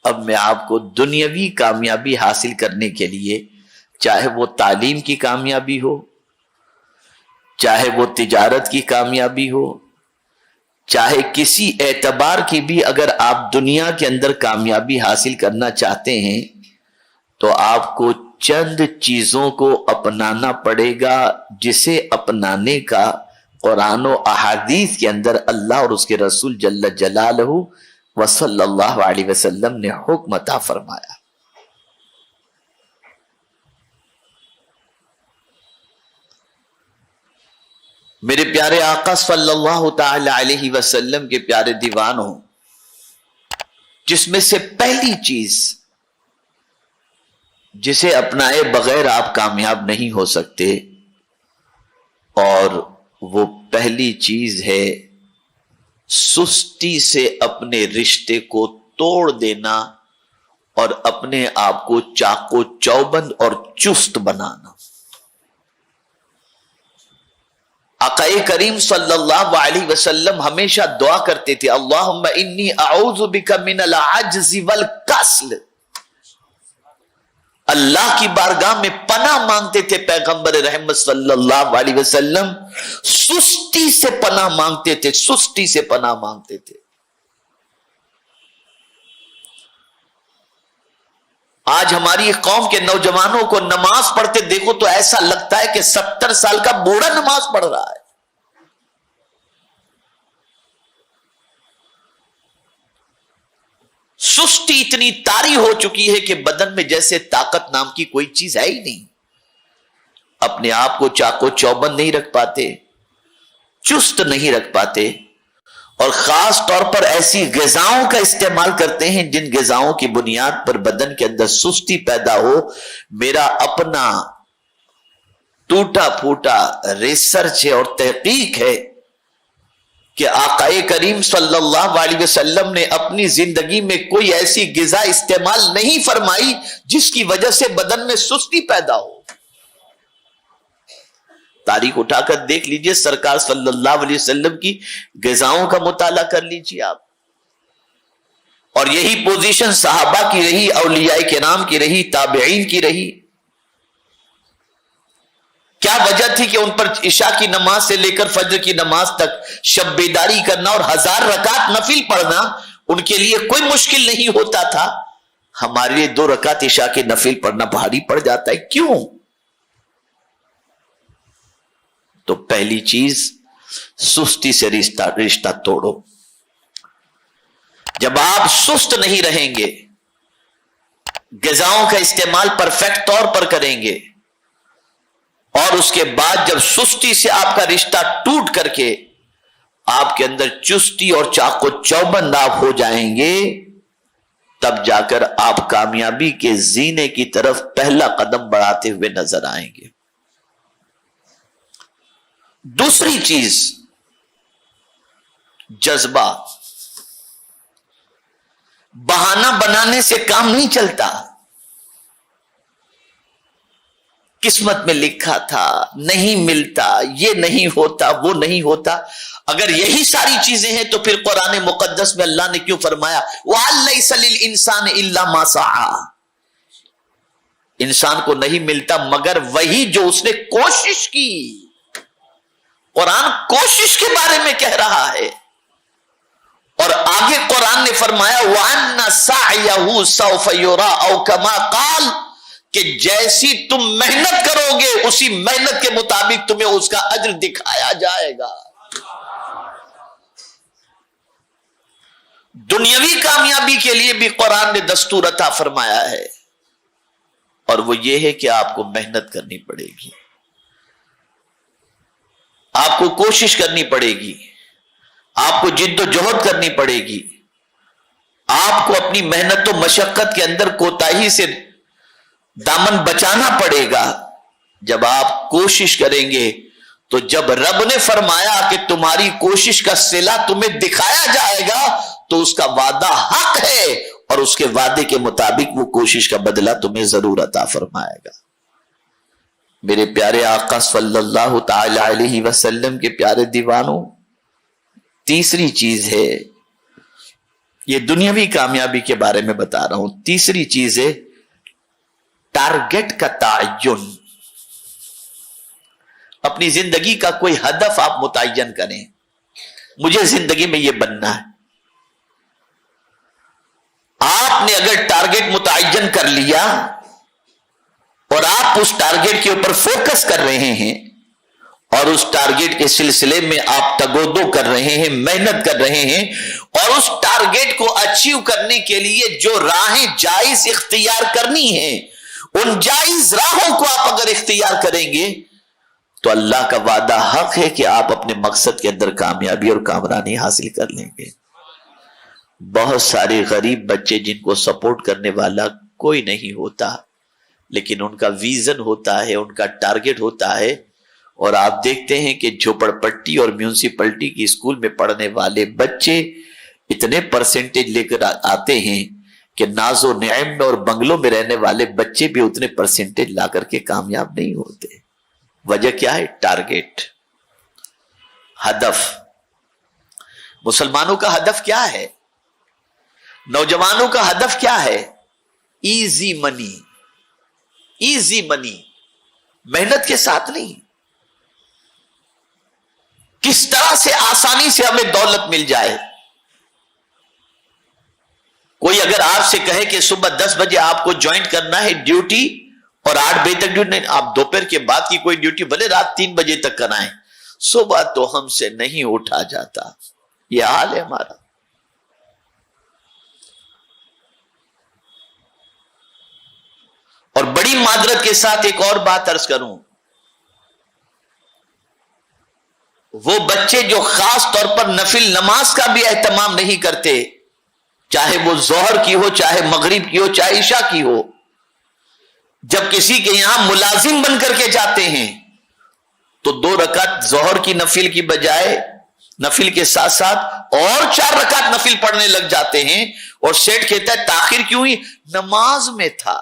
اب میں آپ کو دنیاوی کامیابی حاصل کرنے کے لیے، چاہے وہ تعلیم کی کامیابی ہو، چاہے وہ تجارت کی کامیابی ہو، چاہے کسی اعتبار کی بھی اگر آپ دنیا کے اندر کامیابی حاصل کرنا چاہتے ہیں تو آپ کو چند چیزوں کو اپنانا پڑے گا، جسے اپنانے کا قرآن و احادیث کے اندر اللہ اور اس کے رسول جل جلالہ و صلی اللہ علیہ وسلم نے حکم عطا فرمایا۔ میرے پیارے آقا صلی اللہ تعالی علیہ وسلم کے پیارے دیوانوں، جس میں سے پہلی چیز جسے اپنائے بغیر آپ کامیاب نہیں ہو سکتے، اور وہ پہلی چیز ہے سستی سے اپنے رشتے کو توڑ دینا اور اپنے آپ کو چاقو چوبند اور چست بنانا۔ آقا کریم صلی اللہ علیہ وسلم ہمیشہ دعا کرتے تھے، اللہم انی اعوذ بک من العجز والکسل۔ اللہ کی بارگاہ میں پناہ مانگتے تھے پیغمبر رحمت صلی اللہ علیہ وسلم، سستی سے پناہ مانگتے تھے، سستی سے پناہ مانگتے تھے۔ آج ہماری قوم کے نوجوانوں کو نماز پڑھتے دیکھو تو ایسا لگتا ہے کہ 70 سال کا بوڑھا نماز پڑھ رہا ہے۔ سستی اتنی طاری ہو چکی ہے کہ بدن میں جیسے طاقت نام کی کوئی چیز ہے ہی نہیں، اپنے آپ کو چاقو چوبند نہیں رکھ پاتے، چست نہیں رکھ پاتے، اور خاص طور پر ایسی غذاؤں کا استعمال کرتے ہیں جن غذاؤں کی بنیاد پر بدن کے اندر سستی پیدا ہو۔ میرا اپنا ٹوٹا پھوٹا ریسرچ ہے اور تحقیق ہے کہ آقا کریم صلی اللہ علیہ وسلم نے اپنی زندگی میں کوئی ایسی غذا استعمال نہیں فرمائی جس کی وجہ سے بدن میں سستی پیدا ہو۔ تاریخ اٹھا کر دیکھ لیجئے، سرکار صلی اللہ علیہ وسلم کی غذاؤں کا مطالعہ کر لیجئے آپ، اور یہی پوزیشن صحابہ کی رہی، اولیاء کرام کی رہی، تابعین کی رہی۔ کیا وجہ تھی کہ ان پر عشاء کی نماز سے لے کر فجر کی نماز تک شب بیداری کرنا اور 1000 رکعت نفل پڑھنا ان کے لیے کوئی مشکل نہیں ہوتا تھا؟ ہمارے لیے 2 رکعت عشاء کے نفل پڑھنا بھاری پڑ جاتا ہے، کیوں؟ تو پہلی چیز سستی سے رشتہ توڑو۔ جب آپ سست نہیں رہیں گے، غذاؤں کا استعمال پرفیکٹ طور پر کریں گے، اور اس کے بعد جب سستی سے آپ کا رشتہ ٹوٹ کر کے آپ کے اندر چستی اور چاقو چوبند آپ ہو جائیں گے، تب جا کر آپ کامیابی کے زینے کی طرف پہلا قدم بڑھاتے ہوئے نظر آئیں گے۔ دوسری چیز جذبہ۔ بہانہ بنانے سے کام نہیں چلتا۔ قسمت میں لکھا تھا، نہیں ملتا، یہ نہیں ہوتا، وہ نہیں ہوتا۔ اگر یہی ساری چیزیں ہیں تو پھر قرآن مقدس میں اللہ نے کیوں فرمایا وَلَيْسَ لِلْإِنسَانِ إِلَّا مَا سَعَى؟ انسان کو نہیں ملتا مگر وہی جو اس نے کوشش کی۔ قرآن کوشش کے بارے میں کہہ رہا ہے، اور آگے قرآن نے فرمایا وَأَنَّ سَعْيَهُ سَوْفَ يُرَىٰ أَوْ كَمَا قَالَ، کہ جیسی تم محنت کرو گے اسی محنت کے مطابق تمہیں اس کا اجر دکھایا جائے گا۔ دنیاوی کامیابی کے لیے بھی قرآن نے دستور عطا فرمایا ہے، اور وہ یہ ہے کہ آپ کو محنت کرنی پڑے گی، آپ کو کوشش کرنی پڑے گی، آپ کو جد و جہد کرنی پڑے گی، آپ کو اپنی محنت و مشقت کے اندر کوتاہی سے دامن بچانا پڑے گا۔ جب آپ کوشش کریں گے تو جب رب نے فرمایا کہ تمہاری کوشش کا صلہ تمہیں دکھایا جائے گا تو اس کا وعدہ حق ہے، اور اس کے وعدے کے مطابق وہ کوشش کا بدلہ تمہیں ضرور عطا فرمائے گا۔ میرے پیارے آقا صلی اللہ تعالی علیہ وسلم کے پیارے دیوانوں، تیسری چیز ہے یہ دنیاوی کامیابی کے بارے میں بتا رہا ہوں. تیسری چیز ہے ٹارگٹ کا تعین. اپنی زندگی کا کوئی ہدف آپ متعین کریں. مجھے زندگی میں یہ بننا ہے. آپ نے اگر ٹارگٹ متعین کر لیا اور آپ اس ٹارگٹ کے اوپر فوکس کر رہے ہیں اور اس ٹارگٹ کے سلسلے میں آپ تگودو کر رہے ہیں, محنت کر رہے ہیں, اور اس ٹارگٹ کو اچیو کرنے کے لیے جو راہیں جائز اختیار کرنی ہیں ان جائز راہوں کو آپ اگر اختیار کریں گے تو اللہ کا وعدہ حق ہے کہ آپ اپنے مقصد کے اندر کامیابی اور کامرانی حاصل کر لیں گے. بہت سارے غریب بچے جن کو سپورٹ کرنے والا کوئی نہیں ہوتا, لیکن ان کا ویژن ہوتا ہے, ان کا ٹارگٹ ہوتا ہے, اور آپ دیکھتے ہیں کہ جھوپڑ پٹی اور میونسپلٹی کی اسکول میں پڑھنے والے بچے اتنے پرسنٹیج لے کر آتے ہیں کہ ناز و نعیم میں اور بنگلوں میں رہنے والے بچے بھی اتنے پرسنٹیج لا کر کے کامیاب نہیں ہوتے. وجہ کیا ہے؟ ٹارگٹ, ہدف. مسلمانوں کا ہدف کیا ہے؟ نوجوانوں کا ہدف کیا ہے؟ Easy money. ایزی منی, محنت کے ساتھ نہیں. کس طرح سے آسانی سے ہمیں دولت مل جائے. کوئی اگر آپ سے کہے کہ صبح 10 بجے آپ کو جوائن کرنا ہے ڈیوٹی اور 8 بجے تک ڈیوٹی, نہیں, آپ دوپہر کے بعد کی کوئی ڈیوٹی بھلے رات 3 بجے تک کرائیں, صبح تو ہم سے نہیں اٹھا جاتا. یہ حال ہے ہمارا. اور بڑی معذرت کے ساتھ ایک اور بات عرض کروں, وہ بچے جو خاص طور پر نفل نماز کا بھی اہتمام نہیں کرتے, چاہے وہ ظہر کی ہو, چاہے مغرب کی ہو, چاہے عشاء کی ہو, جب کسی کے یہاں ملازم بن کر کے جاتے ہیں تو 2 رکعت ظہر کی نفل کی بجائے نفل کے ساتھ ساتھ اور 4 رکعت نفل پڑھنے لگ جاتے ہیں, اور سیٹ کہتا ہے تاخیر کیوں ہوئی؟ نماز میں تھا.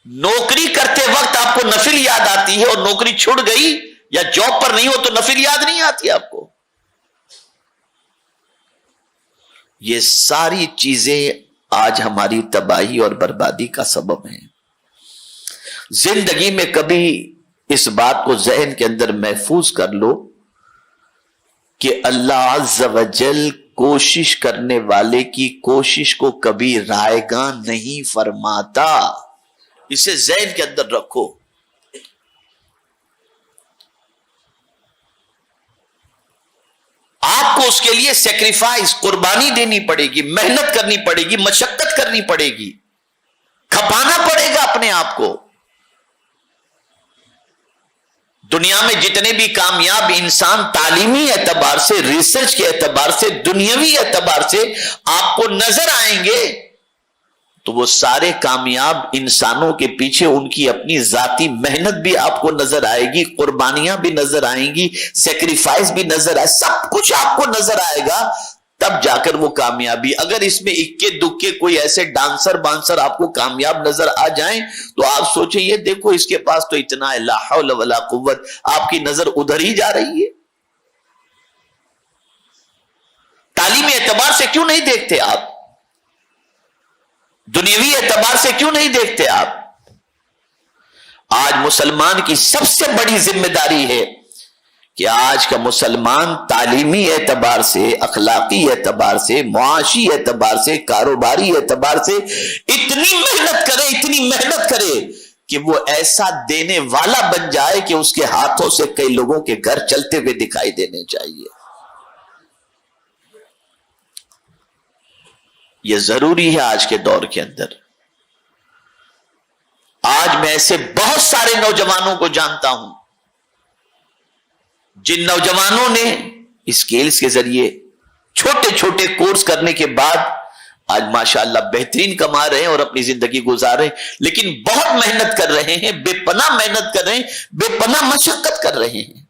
نوکری کرتے وقت آپ کو نفل یاد آتی ہے, اور نوکری چھوڑ گئی یا جاب پر نہیں ہو تو نفل یاد نہیں آتی آپ کو. یہ ساری چیزیں آج ہماری تباہی اور بربادی کا سبب ہیں. زندگی میں کبھی اس بات کو ذہن کے اندر محفوظ کر لو کہ اللہ عز و جل کوشش کرنے والے کی کوشش کو کبھی رائیگاں نہیں فرماتا. اسے ذہن کے اندر رکھو. آپ کو اس کے لیے سیکریفائس, قربانی دینی پڑے گی, محنت کرنی پڑے گی, مشقت کرنی پڑے گی, کھپانا پڑے گا اپنے آپ کو. دنیا میں جتنے بھی کامیاب انسان تعلیمی اعتبار سے, ریسرچ کے اعتبار سے, دنیاوی اعتبار سے آپ کو نظر آئیں گے تو وہ سارے کامیاب انسانوں کے پیچھے ان کی اپنی ذاتی محنت بھی آپ کو نظر آئے گی, قربانیاں بھی نظر آئیں گی, سیکریفائس بھی نظر آئے, سب کچھ آپ کو نظر آئے گا, تب جا کر وہ کامیابی. اگر اس میں اکے دکے کوئی ایسے ڈانسر بانسر آپ کو کامیاب نظر آ جائیں تو آپ سوچیں یہ دیکھو اس کے پاس تو اتنا ہے, لا حول ولا قوت, آپ کی نظر ادھر ہی جا رہی ہے. تعلیمی اعتبار سے کیوں نہیں دیکھتے آپ؟ دنیاوی اعتبار سے کیوں نہیں دیکھتے آپ؟ آج مسلمان کی سب سے بڑی ذمہ داری ہے کہ آج کا مسلمان تعلیمی اعتبار سے, اخلاقی اعتبار سے, معاشی اعتبار سے, کاروباری اعتبار سے اتنی محنت کرے کہ وہ ایسا دینے والا بن جائے کہ اس کے ہاتھوں سے کئی لوگوں کے گھر چلتے ہوئے دکھائی دینے چاہیے. یہ ضروری ہے آج کے دور کے اندر. آج میں ایسے بہت سارے نوجوانوں کو جانتا ہوں جن نوجوانوں نے اسکیلز کے ذریعے چھوٹے چھوٹے کورس کرنے کے بعد آج ماشاءاللہ بہترین کما رہے ہیں اور اپنی زندگی گزار رہے ہیں, لیکن بہت محنت کر رہے ہیں, بے پناہ محنت کر رہے ہیں, بے پناہ مشقت کر رہے ہیں.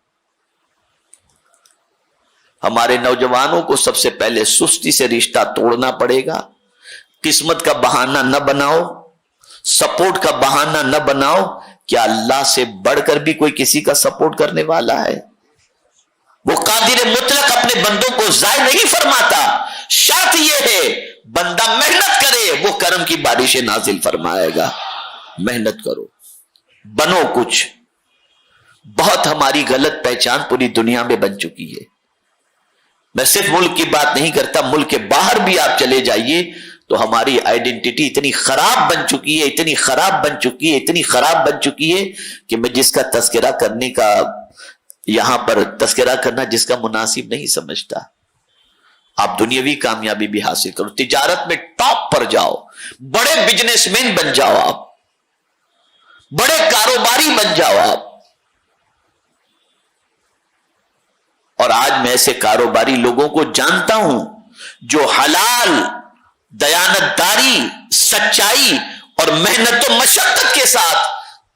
ہمارے نوجوانوں کو سب سے پہلے سستی سے رشتہ توڑنا پڑے گا. قسمت کا بہانہ نہ بناؤ, سپورٹ کا بہانہ نہ بناؤ. کیا اللہ سے بڑھ کر بھی کوئی کسی کا سپورٹ کرنے والا ہے؟ وہ قادر مطلق اپنے بندوں کو ضائع نہیں فرماتا. شرط یہ ہے بندہ محنت کرے وہ کرم کی بارشیں نازل فرمائے گا. محنت کرو، بنو کچھ. بہت ہماری غلط پہچان پوری دنیا میں بن چکی ہے. میں صرف ملک کی بات نہیں کرتا، ملک کے باہر بھی آپ چلے جائیے تو ہماری آئیڈینٹی اتنی خراب بن چکی ہے، اتنی خراب بن چکی ہے، اتنی خراب بن چکی ہے کہ میں جس کا تذکرہ کرنے کا یہاں پر تذکرہ کرنا جس کا مناسب نہیں سمجھتا. آپ دنیاوی کامیابی بھی حاصل کرو، تجارت میں ٹاپ پر جاؤ، بڑے بزنس مین بن جاؤ، آپ بڑے کاروباری بن جاؤ آپ. اور آج میں ایسے کاروباری لوگوں کو جانتا ہوں جو حلال، دیانتداری، سچائی اور محنت و مشقت کے ساتھ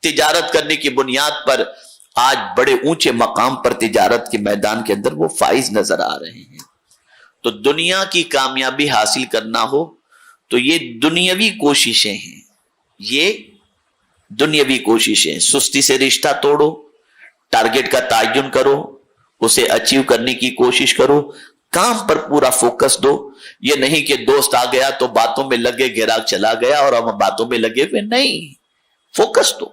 تجارت کرنے کی بنیاد پر آج بڑے اونچے مقام پر تجارت کے میدان کے اندر وہ فائز نظر آ رہے ہیں. تو دنیا کی کامیابی حاصل کرنا ہو تو یہ دنیاوی کوششیں ہیں، یہ دنیاوی کوششیں. سستی سے رشتہ توڑو، ٹارگٹ کا تعین کرو، اسے اچیو کرنے کی کوشش کرو، کام پر پورا فوکس دو. یہ نہیں کہ دوست آ گیا تو باتوں میں لگے، گراہک چلا گیا اور ہم باتوں میں لگے ہوئے. نہیں، فوکس دو،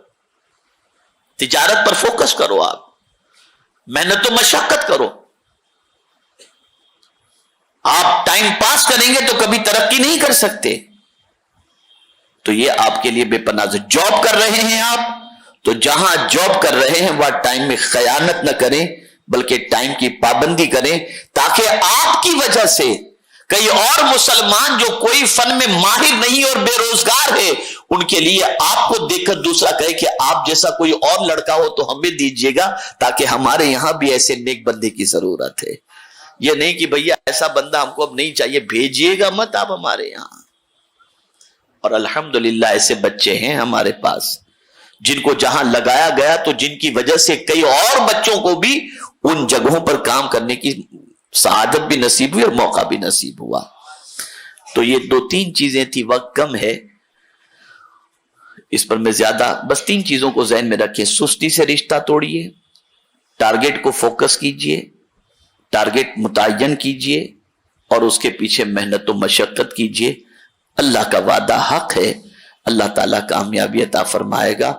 تجارت پر فوکس کرو، آپ محنت و مشقت کرو. آپ ٹائم پاس کریں گے تو کبھی ترقی نہیں کر سکتے. تو یہ آپ کے لیے بے پناہ. جاب کر رہے ہیں آپ تو جہاں جاب کر رہے ہیں وہاں ٹائم میں خیانت نہ کریں بلکہ ٹائم کی پابندی کریں، تاکہ آپ کی وجہ سے کئی اور مسلمان جو کوئی فن میں ماہر نہیں اور بے روزگار ہے ان کے لیے آپ کو دیکھ کر دوسرا کہے کہ آپ جیسا کوئی اور لڑکا ہو تو ہمیں دیجیے گا، تاکہ ہمارے یہاں بھی ایسے نیک بندے کی ضرورت ہے. یہ نہیں کہ بھیا ایسا بندہ ہم کو اب نہیں چاہیے، بھیجیے گا مت آپ ہمارے یہاں. اور الحمدللہ ایسے بچے ہیں ہمارے پاس جن کو جہاں لگایا گیا تو جن کی وجہ سے کئی اور بچوں کو بھی ان جگہوں پر کام کرنے کی سعادت بھی نصیب ہوئی اور موقع بھی نصیب ہوا. تو یہ 2-3 چیزیں تھی، وقت کم ہے اس پر میں زیادہ، بس 3 چیزوں کو ذہن میں رکھیں. سستی سے رشتہ توڑیے، ٹارگٹ کو فوکس کیجئے، ٹارگٹ متعین کیجئے اور اس کے پیچھے محنت و مشقت کیجئے. اللہ کا وعدہ حق ہے، اللہ تعالیٰ کامیابی عطا فرمائے گا.